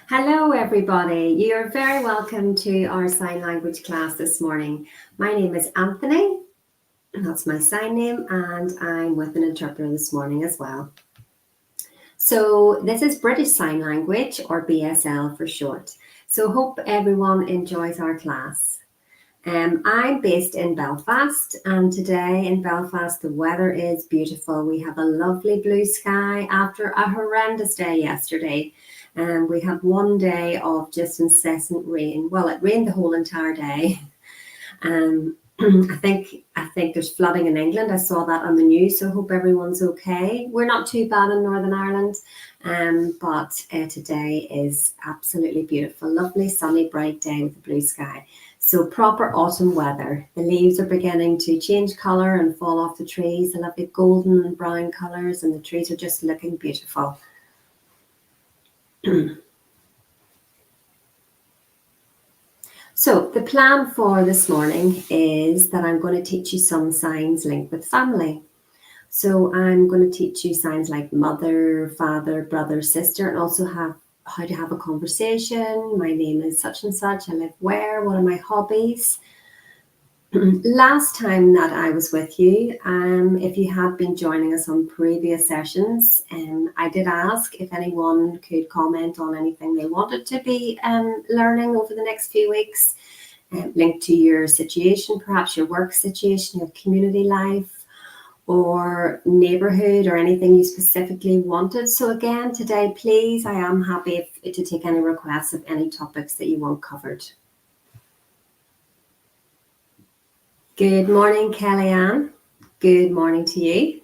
Hello, everybody. You are very welcome to our sign language class this morning. My name is Anthony, that's my sign name, and I'm with an interpreter this morning as well. So this is British Sign Language, or BSL for short. So hope everyone enjoys our class. I'm based in Belfast, and today in Belfast the weather is beautiful. We have a lovely blue sky after a horrendous day yesterday. And we had one day of just incessant rain. Well, it rained the whole entire day. I think there's flooding in England. I saw that on the news, so I hope everyone's okay. We're not too bad in Northern Ireland, but today is absolutely beautiful. Lovely, sunny, bright day with a blue sky. So proper autumn weather. The leaves are beginning to change colour and fall off the trees. The lovely golden and brown colours, and the trees are just looking beautiful. So the plan for this morning is that I'm going to teach you some signs linked with family. So I'm going to teach you signs like mother, father, brother, sister, and also how to have a conversation. My name is such and such. I live where? What are my hobbies? Last time that I was with you, if you had been joining us on previous sessions, I did ask if anyone could comment on anything they wanted to be learning over the next few weeks, linked to your situation, perhaps your work situation, your community life, or neighbourhood, or anything you specifically wanted. So again, today, please, I am happy to take any requests of any topics that you want covered. Good morning, Kellyanne. Good morning to you.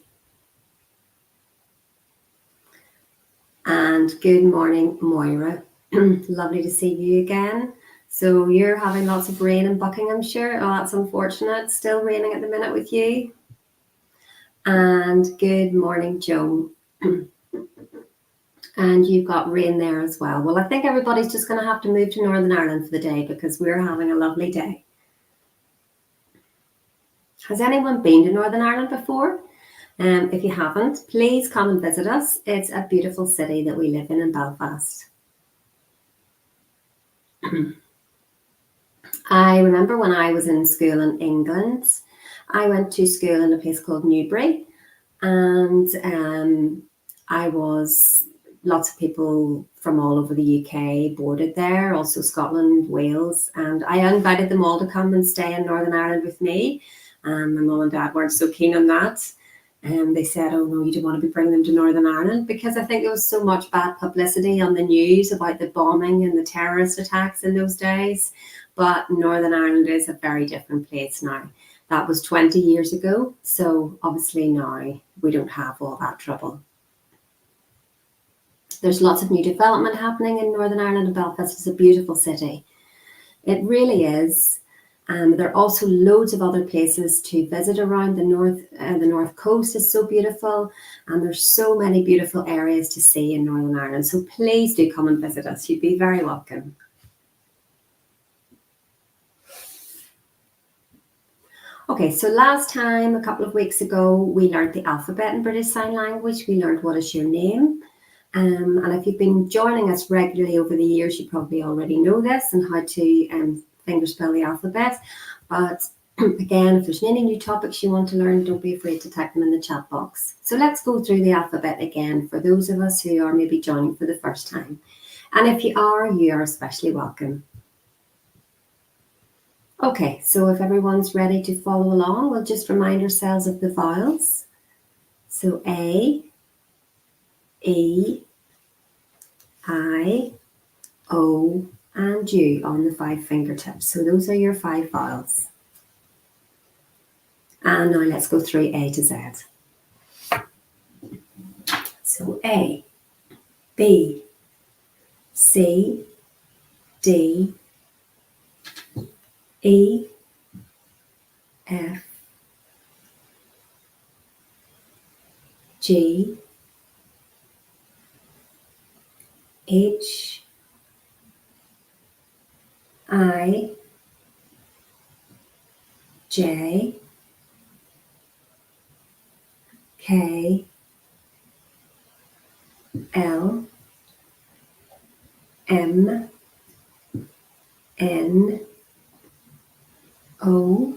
And good morning, Moira. Lovely to see you again. So you're having lots of rain in Buckinghamshire. Oh, that's unfortunate. Still raining at the minute with you. And good morning, Joan. And you've got rain there as well. Well, I think everybody's just going to have to move to Northern Ireland for the day because we're having a lovely day. Has anyone been to Northern Ireland before? If you haven't, please come and visit us. It's a beautiful city that we live in Belfast. I remember when I was in school in England, I went to school in a place called Newbury, and lots of people from all over the UK boarded there, also Scotland, Wales, and I invited them all to come and stay in Northern Ireland with me. My mum and dad weren't so keen on that. And they said, oh no, you don't want to be bringing them to Northern Ireland, because I think there was so much bad publicity on the news about the bombing and the terrorist attacks in those days. But Northern Ireland is a very different place now. That was 20 years ago. So obviously now we don't have all that trouble. There's lots of new development happening in Northern Ireland, and Belfast is a beautiful city. It really is. There are also loads of other places to visit around the north. The north coast is so beautiful, and there's so many beautiful areas to see in Northern Ireland. So please do come and visit us. You'd be very welcome. Okay, so last time, a couple of weeks ago, we learned the alphabet in British Sign Language. We learned what is your name. And if you've been joining us regularly over the years, you probably already know this and how to fingerspell the alphabet. But again, if there's any new topics you want to learn, don't be afraid to type them in the chat box. So let's go through the alphabet again for those of us who are maybe joining for the first time. And if you are especially welcome. Okay, so if everyone's ready to follow along, we'll just remind ourselves of the vowels. So A, E, I, O, and U on the 5 fingertips. So those are your 5 vowels. And now let's go through A to Z. So A, B, C, D, E, F, G, H, I, J, K, L, M N O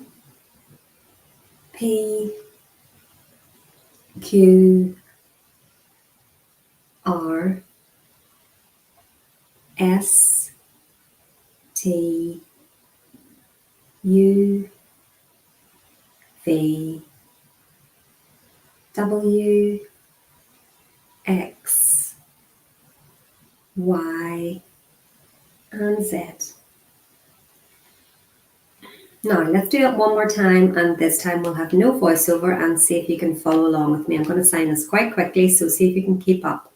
P Q R S T U V W X Y and Z. Now let's do it one more time, and this time we'll have no voiceover, and see if you can follow along with me. I'm going to sign this quite quickly, so see if you can keep up.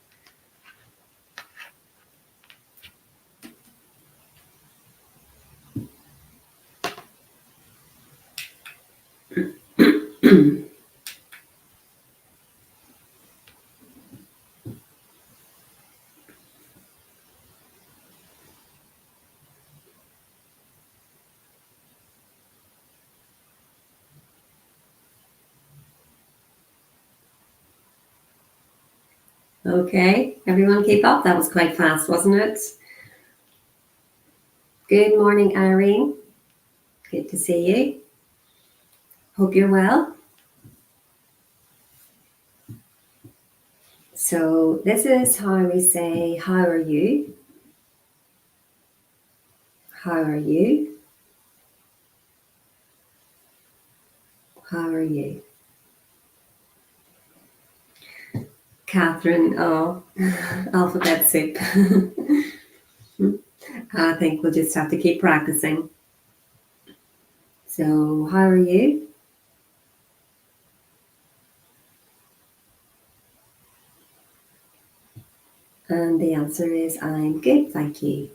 Okay, everyone keep up. That was quite fast, wasn't it? Good morning, Irene. Good to see you. Hope you're well. So this is how we say, how are you? How are you? How are you? Catherine, oh, alphabet soup. I think we'll just have to keep practicing. So, how are you? And the answer is, I'm good, thank you.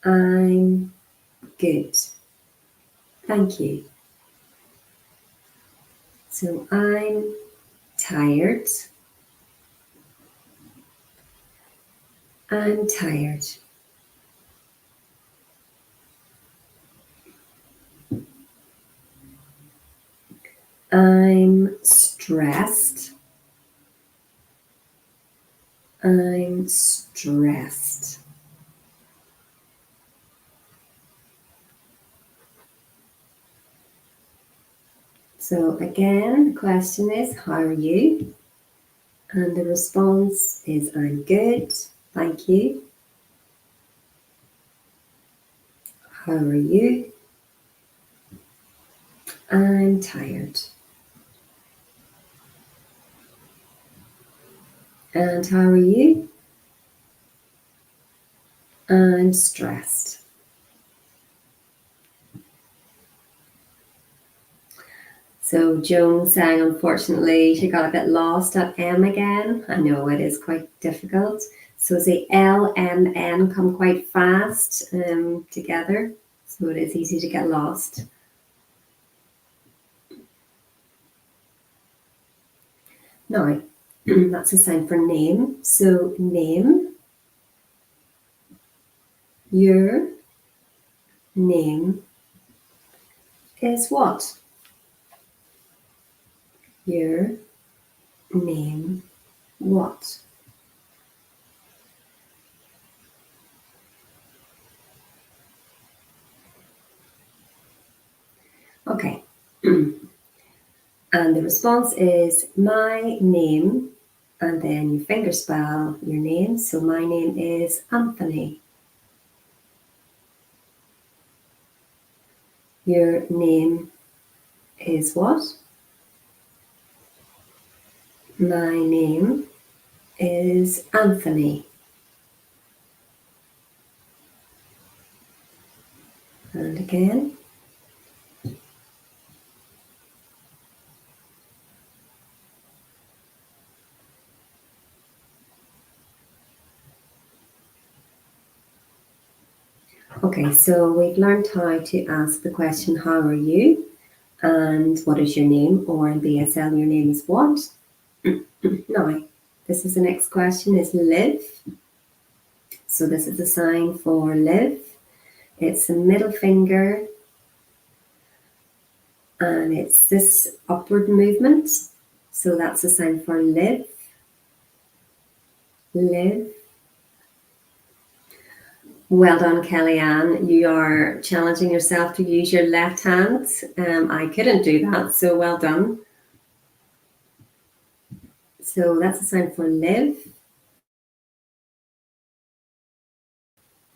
I'm good, thank you. So, I'm tired. I'm tired. I'm stressed. I'm stressed. So again, the question is, how are you? And the response is, I'm good, thank you. How are you? I'm tired. And how are you? I'm stressed. So Joan saying, unfortunately, she got a bit lost at M again. I know it is quite difficult. So the L, M, N come quite fast together. So it is easy to get lost. Now, that's a sign for name. So name, your name is what? Your name what? Okay. And the response is my name, and then you finger spell your name. So my name is Anthony. Your name is what? My name is Anthony. And again. Okay, so we've learned how to ask the question, how are you? And what is your name? Or in BSL, your name is what? Now, this is the next question, is live. So this is a sign for live. It's a middle finger, and it's this upward movement. So that's a sign for live. Live. Well done, Kellyanne. You are challenging yourself to use your left hand. I couldn't do that, so well done. So that's a sign for live.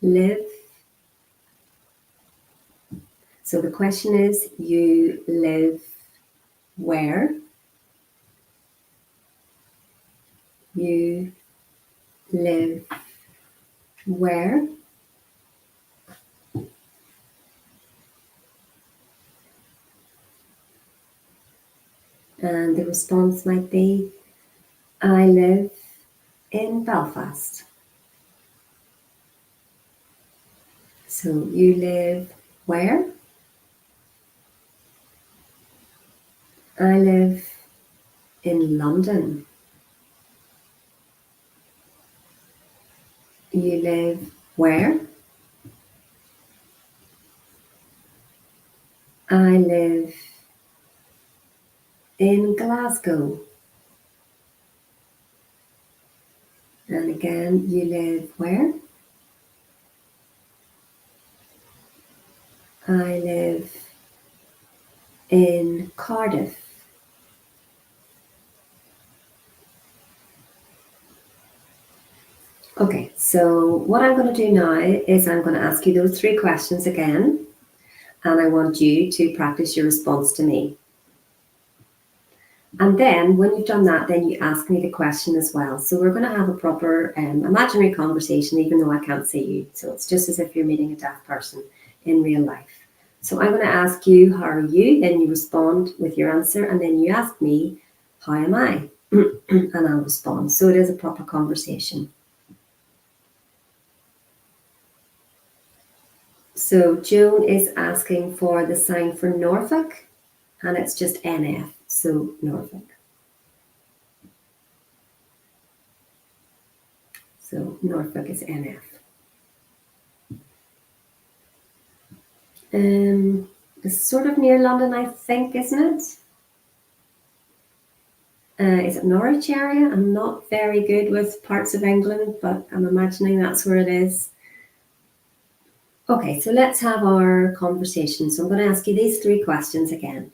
Live. So the question is, you live where? You live where? And the response might be, I live in Belfast. So you live where? I live in London. You live where? I live in Glasgow. And again, you live where? I live in Cardiff. Okay, so what I'm going to do now is I'm going to ask you those 3 questions again, and I want you to practice your response to me. And then when you've done that, then you ask me the question as well. So we're going to have a proper imaginary conversation, even though I can't see you. So it's just as if you're meeting a deaf person in real life. So I'm going to ask you, how are you? Then you respond with your answer, and then you ask me, how am I? And I'll respond. So it is a proper conversation. So Joan is asking for the sign for Norfolk, and it's just NF, so Norfolk. So Norfolk is NF. It's sort of near London, I think, isn't it? Is it Norwich area? I'm not very good with parts of England, but I'm imagining that's where it is. Okay, so let's have our conversation. So I'm going to ask you these 3 questions again.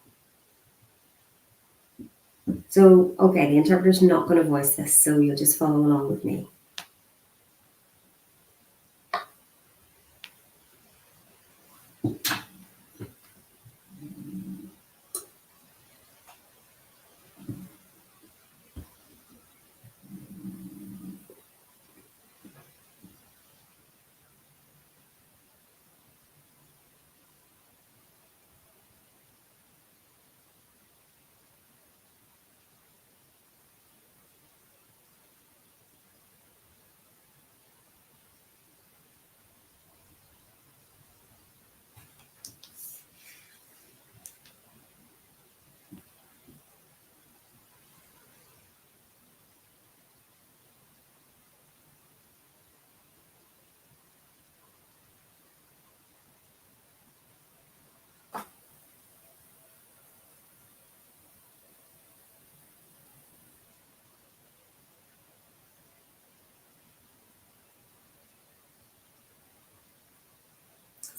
So, okay, the interpreter's not going to voice this, so you'll just follow along with me.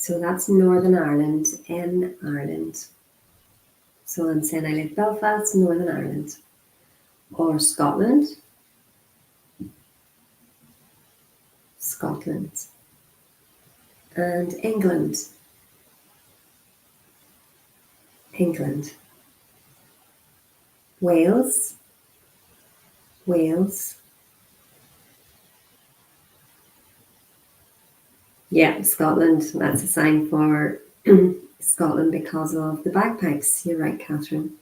So that's Northern Ireland, in Ireland. So I'm saying I live Belfast, Northern Ireland. Or Scotland. Scotland. And England. England. Wales. Wales. Yeah, Scotland. That's a sign for Scotland because of the bagpipes. You're right, Catherine.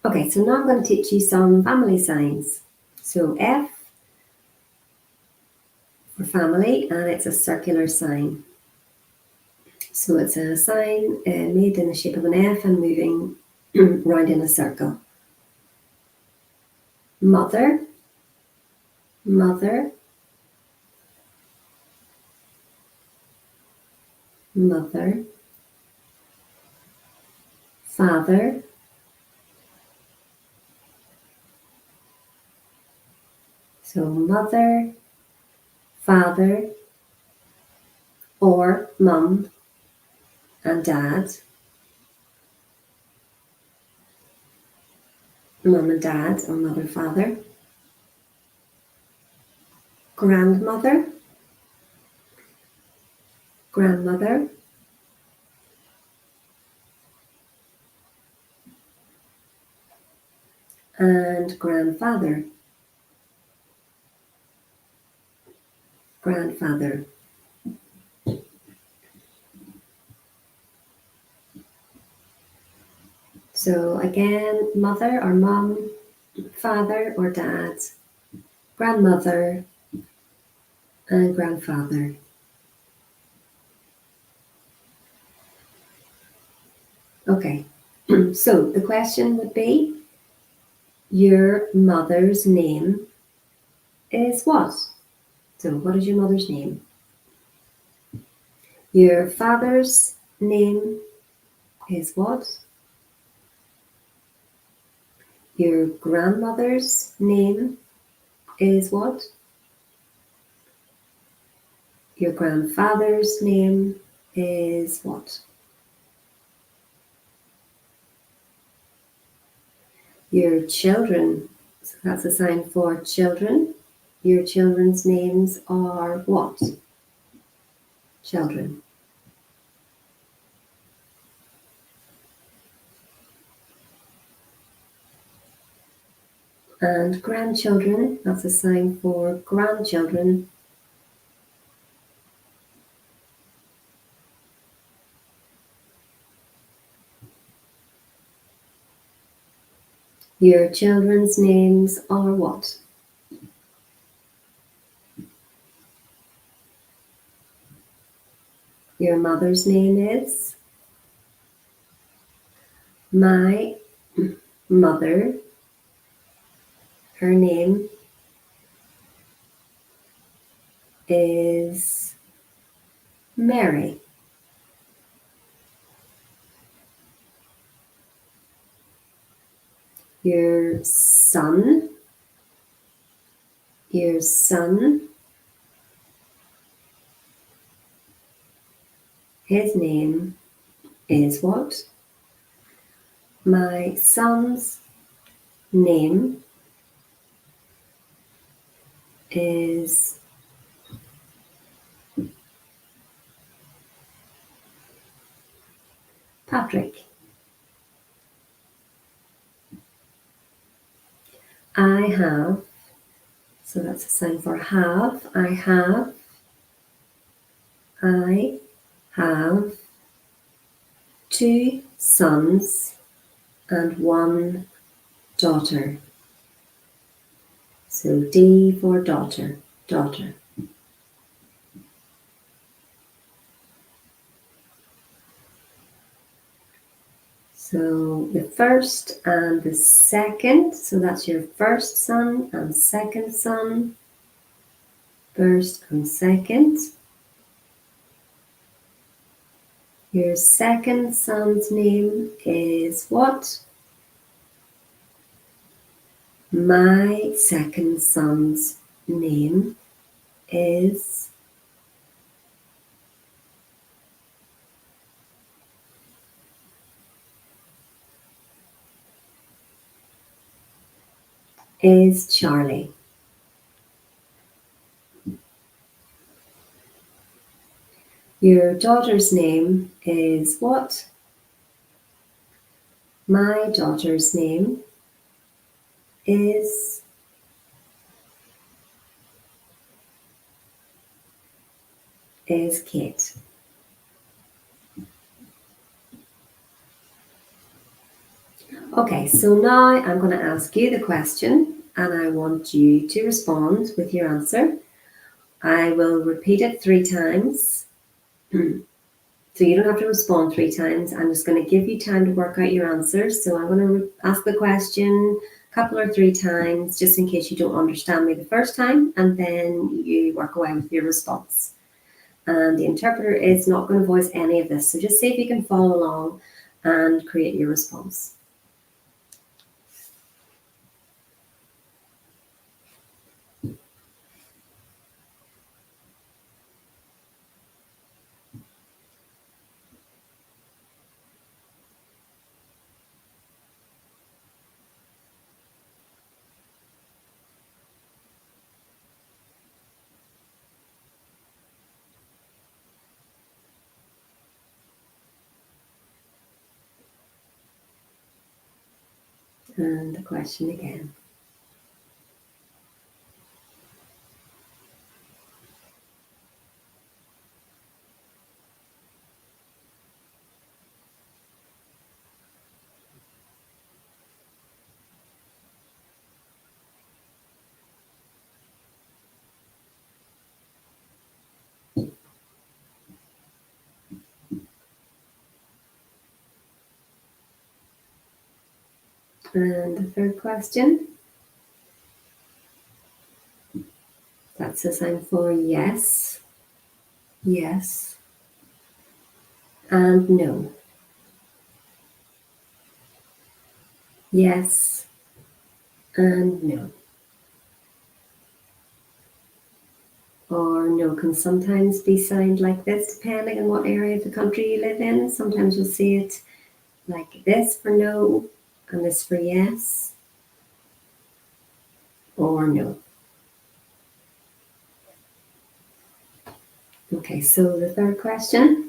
Okay, so now I'm going to teach you some family signs. So F for family, and it's a circular sign. So it's a sign made in the shape of an F and moving round in a circle. Mother, mother, mother, father, so mother, father, or mum and dad, mum and dad, or mother, father, grandmother, grandmother, and grandfather, grandfather. So again, mother or mum, father or dad, grandmother, and grandfather. Okay, so the question would be, your mother's name is what? So what is your mother's name? Your father's name is what? Your grandmother's name is what? Your grandfather's name is what? Your children, so that's a sign for children. Your children's names are what? Children. And grandchildren, that's a sign for grandchildren. Your children's names are what? Your mother's name is? My mother, her name is Mary. Your son, his name is what? My son's name is Patrick. I have, so that's a sign for have. I have 2 sons and 1 daughter. So D for daughter, daughter. So the first and the second, so that's your first son and second son, first and second. Your second son's name is what? My second son's name is Charlie. Your daughter's name is what? My daughter's name is Kate. Okay, so now I'm going to ask you the question and I want you to respond with your answer. I will repeat it 3 times. So you don't have to respond 3 times. I'm just going to give you time to work out your answers. So I'm going to ask the question a couple or 3 times just in case you don't understand me the first time, and then you work away with your response. And the interpreter is not going to voice any of this. So just see if you can follow along and create your response. And the question again. And the third question. That's a sign for yes, yes, and no. Yes, and no. Or no can sometimes be signed like this, depending on what area of the country you live in. Sometimes you'll see it like this for no, and this for yes, or no. Okay, so the third question.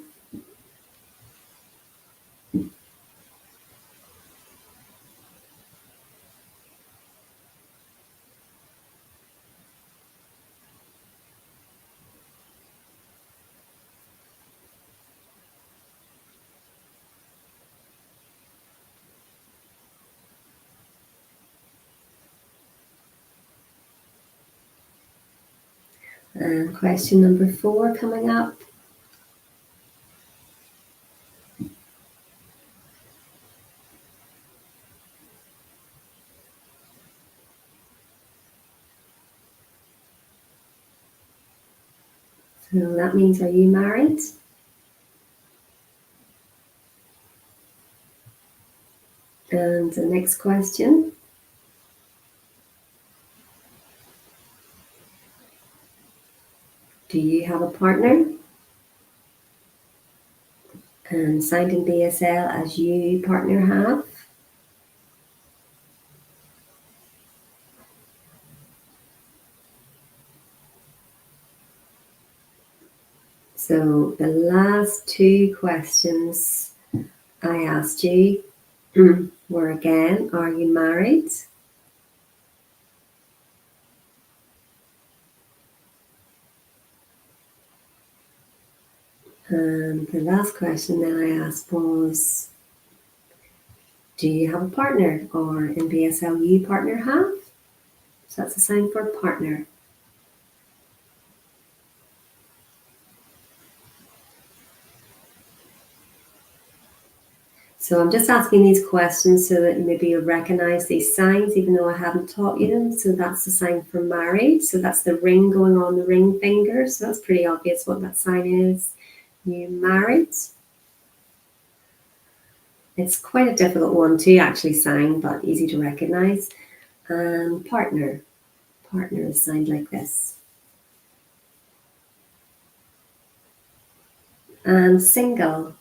And question number 4 coming up. So that means, are you married? And the next question. Do you have a partner? And signed in BSL as you partner have. So the last 2 questions I asked you were again, are you married? And the last question that I asked was, do you have a partner? Or in BSL, you partner have? So that's a sign for partner. So I'm just asking these questions so that maybe you'll recognize these signs, even though I haven't taught you them. So that's the sign for married. So that's the ring going on the ring finger. So that's pretty obvious what that sign is. You married. It's quite a difficult one to actually sign, but easy to recognize. And partner. Partner is signed like this. And single.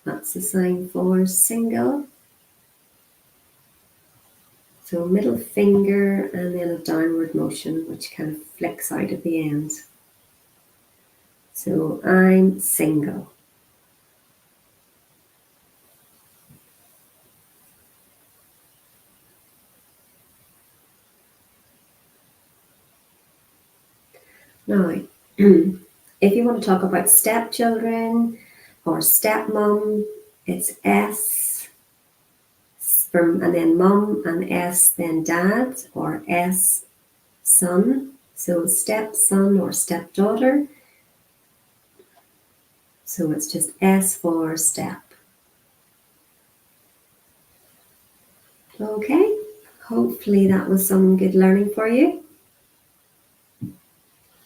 That's the sign for single. So middle finger and then a downward motion, which kind of flicks out at the end. So I'm single. Now, if you want to talk about stepchildren or stepmom, it's S and then mum, and S then dad, or S son. So stepson or stepdaughter. So it's just S for step. Okay, hopefully that was some good learning for you.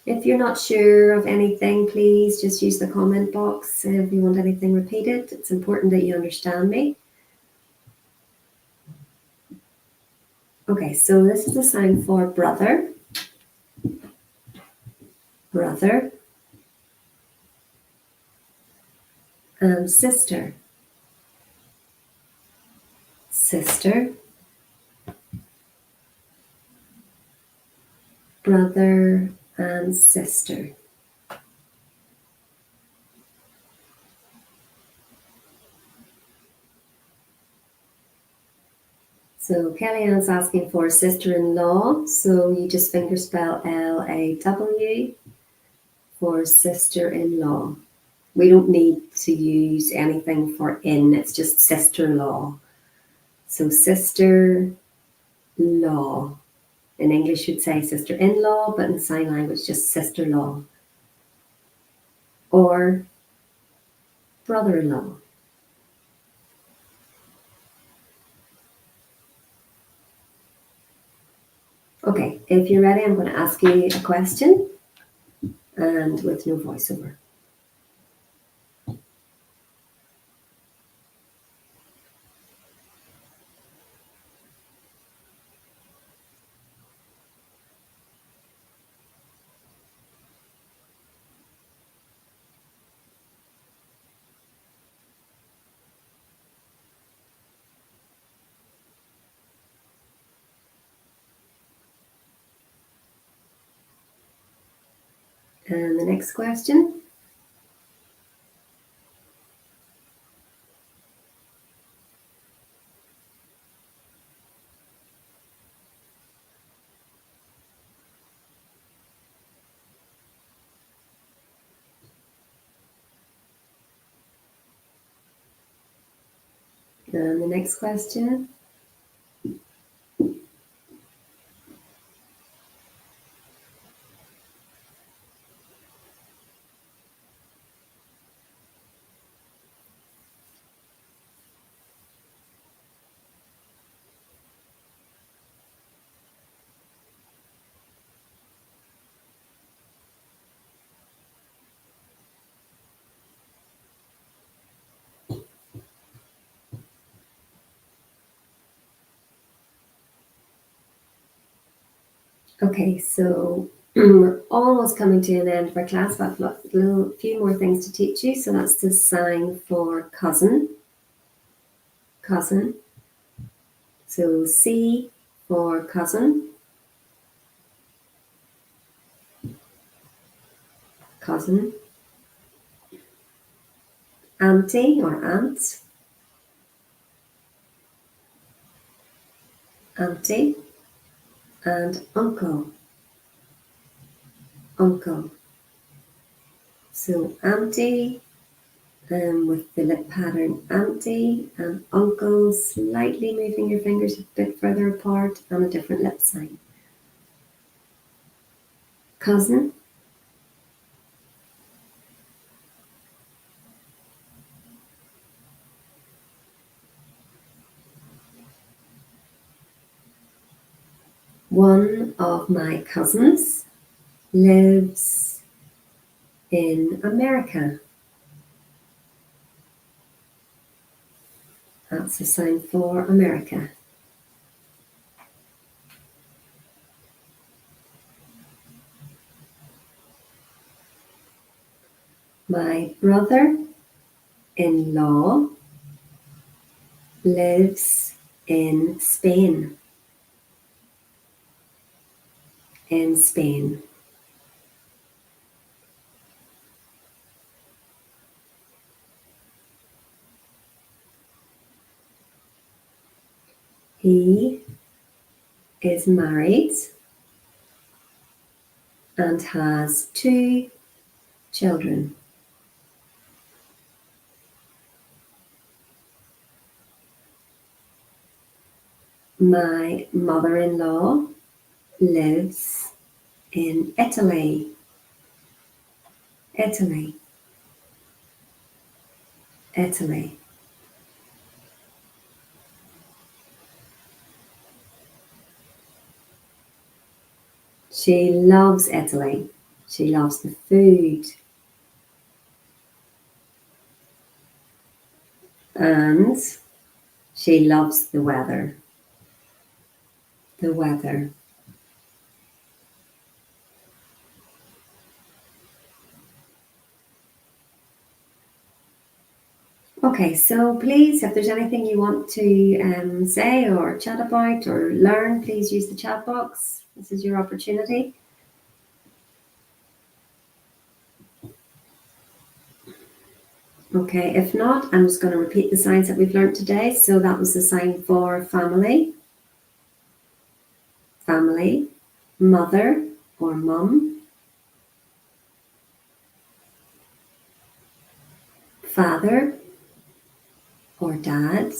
If you're not sure of anything, please just use the comment box if you want anything repeated. It's important that you understand me. Okay, so this is the sign for brother, brother, and sister, sister, brother, and sister. So Kellyanne's asking for sister-in-law. So you just fingerspell L-A-W for sister-in-law. We don't need to use anything for in, it's just sister-in-law. So sister-in-law. In English, you'd say sister-in-law, but in sign language, just sister-in-law. Or brother-in-law. Okay, if you're ready, I'm going to ask you a question, and with no voiceover. And the next question. And the next question. Okay, so we're almost coming to an end of our class, but I've got a few more things to teach you. So that's the sign for cousin. Cousin. So C for cousin. Cousin. Auntie or aunt. Auntie. And uncle. Uncle. So auntie with the lip pattern auntie, and uncle, slightly moving your fingers a bit further apart, and a different lip sign. Cousin. One of my cousins lives in America. That's a sign for America. My brother-in-law lives in Spain. In Spain. He is married and has 2 children. My mother-in-law lives in Italy. Italy. Italy. She loves Italy. She loves the food. And she loves the weather. The weather. Okay, so please, if there's anything you want to say or chat about or learn, please use the chat box. This is your opportunity. Okay, if not, I'm just going to repeat the signs that we've learned today. So that was the sign for family. family, mother or mum, father or dad,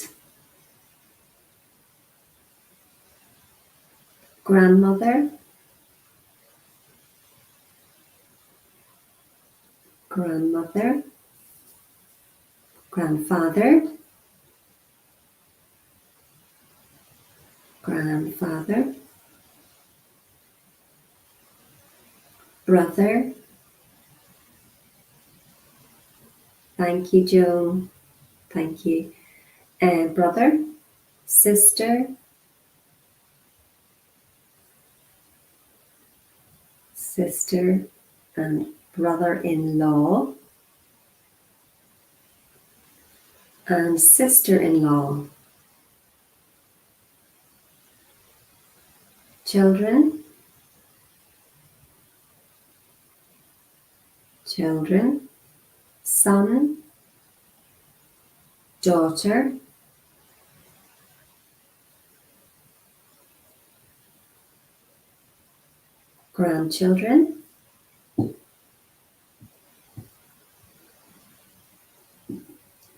grandmother, grandmother, grandfather, grandfather, brother. Thank you, Joan. Thank you. Brother, sister, sister and brother-in-law, and sister-in-law. Children, children, son, daughter, grandchildren,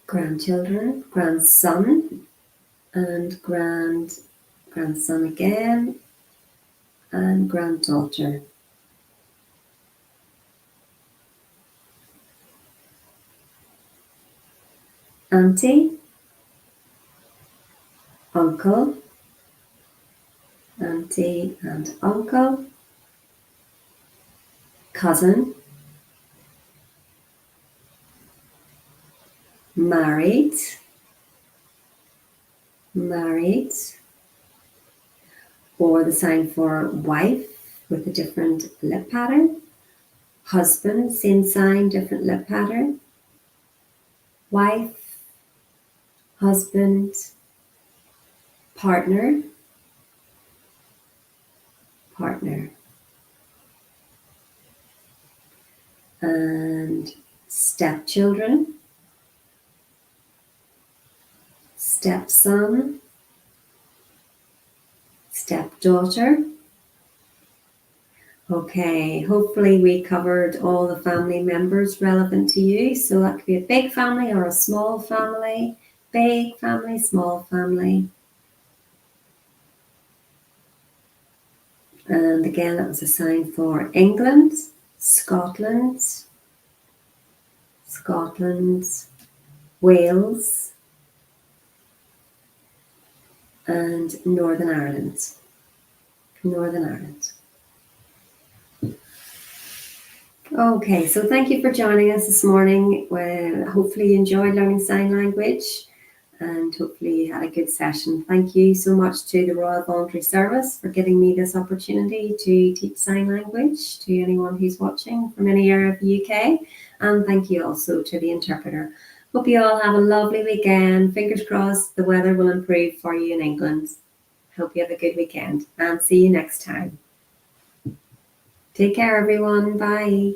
grandchildren, grandson, and grandson again, and granddaughter. Auntie, uncle, auntie and uncle, cousin, married, married, or the sign for wife with a different lip pattern, husband, same sign, different lip pattern, wife, husband, partner, partner, and stepchildren, stepson, stepdaughter. Okay, hopefully we covered all the family members relevant to you. So that could be a big family or a small family, big family, small family. And again, that was a sign for England, Scotland, Wales, and Northern Ireland. Northern Ireland. Okay, so thank you for joining us this morning. Hopefully you enjoyed learning sign language and hopefully you had a good session. Thank you so much to the Royal Voluntary Service for giving me this opportunity to teach sign language to anyone who's watching from any area of the UK. And thank you also to the interpreter. Hope you all have a lovely weekend. Fingers crossed the weather will improve for you in England. Hope you have a good weekend and see you next time. Take care, everyone. Bye.